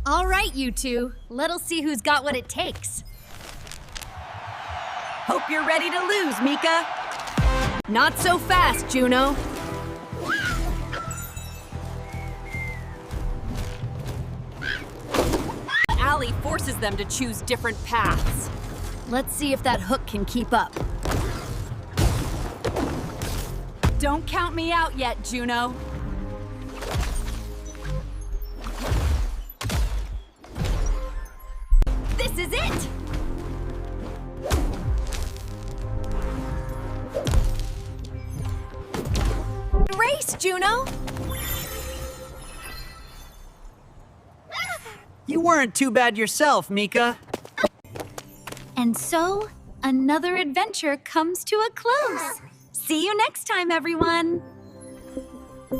All right, you two. Let's see who's got what it takes. Hope you're ready to lose, Mika. Not so fast, Juno. Allie forces them to choose different paths. Let's see if that hook can keep up. Don't count me out yet, Juno. This is it! Race, Juno! You weren't too bad yourself, Mika. And so, another adventure comes to a close. See you next time, everyone!